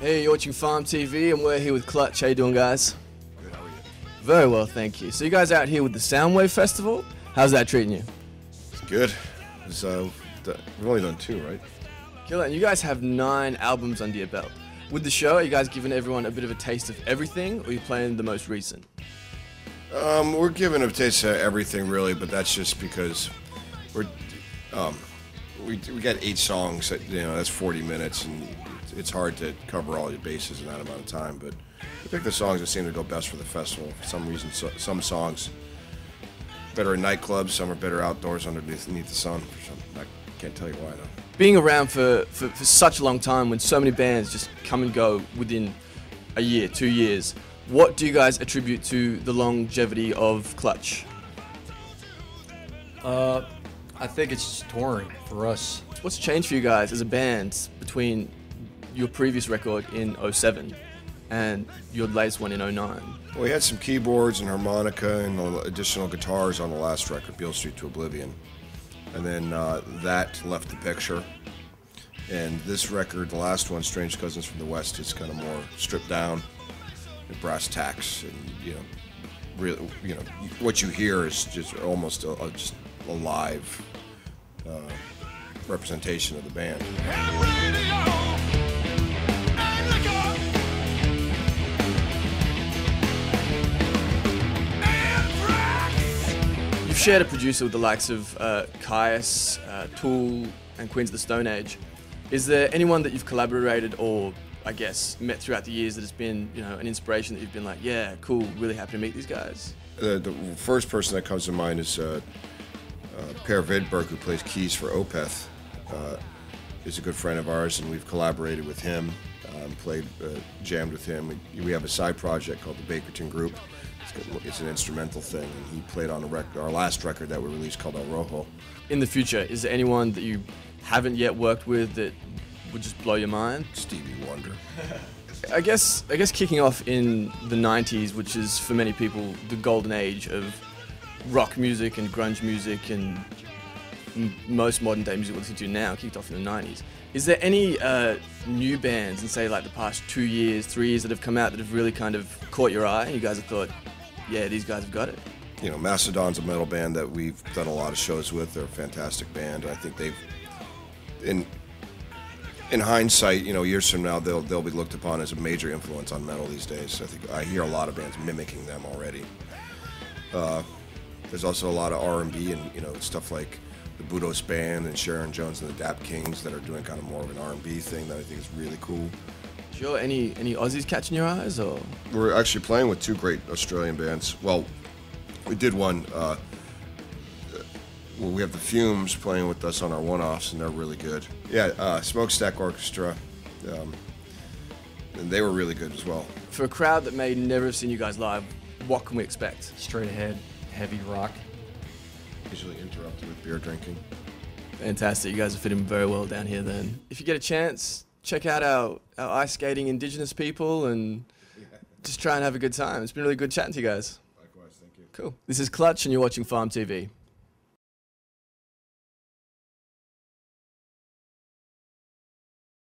Hey, you're watching Pharmtv and we're here with Clutch. How you doing, guys? Good, how are you? Very well, thank you. So you guys out here with the Soundwave Festival. How's that treating you? It's good. We've only done 2, right? Killer, and you guys have 9 albums under your belt. With the show, are you guys giving everyone a bit of a taste of everything, or are you playing the most recent? We're giving a taste of everything, really, but that's just because we got 8 songs. That's 40 minutes, and it's hard to cover all your bases in that amount of time. But we pick the songs that seem to go best for the festival. For some reason, some songs better in nightclubs, some are better outdoors underneath the sun. I can't tell you why though. Being around for such a long time, when so many bands just come and go within a year, 2 years, what do you guys attribute to the longevity of Clutch? I think it's just touring for us. What's changed for you guys as a band between your previous record in '07 and your latest one in '09? Well, we had some keyboards and harmonica and additional guitars on the last record, Beale Street to Oblivion. And then that left the picture. And this record, the last one, Strange Cousins from the West, is kind of more stripped down and brass tacks. And, really, what you hear is just almost just a live representation of the band. You've shared a producer with the likes of Caius, Tool, and Queens of the Stone Age. Is there anyone that you've collaborated or, I guess, met throughout the years that has been, an inspiration that you've been like, yeah, cool, really happy to meet these guys? The first person that comes to mind is Per Vidberg, who plays keys for Opeth. He's a good friend of ours, and we've collaborated with him, jammed with him. We have a side project called the Bakerton Group. It's an instrumental thing, and he played on our last record that we released called El Rojo. In the future, is there anyone that you haven't yet worked with that would just blow your mind? Stevie Wonder. I guess kicking off in the 90s, which is for many people the golden age of rock music and grunge music and most modern day music we listen to now, kicked off in the 90s. Is there any new bands in, say, like the past 2 years, 3 years that have come out that have really kind of caught your eye and you guys have thought, yeah, these guys have got it? Mastodon's a metal band that we've done a lot of shows with. They're a fantastic band. I think they've, in hindsight, years from now, they'll be looked upon as a major influence on metal these days. I think I hear a lot of bands mimicking them already. There's also a lot of R&B and stuff like the Budos Band and Sharon Jones and the Dap Kings that are doing kind of more of an R&B thing that I think is really cool. Sure. Any Aussies catching your eyes, or? We're actually playing with 2 great Australian bands. Well, we did one. We have the Fumes playing with us on our one-offs, and they're really good. Yeah, Smokestack Orchestra, and they were really good as well. For a crowd that may never have seen you guys live, what can we expect? Straight ahead, heavy rock. Usually interrupted with beer drinking. Fantastic. You guys are fitting very well down here then. If you get a chance, check out our ice skating Indigenous people and just try and have a good time. It's been really good chatting to you guys. Likewise, thank you. Cool. This is Clutch and you're watching Pharmtv.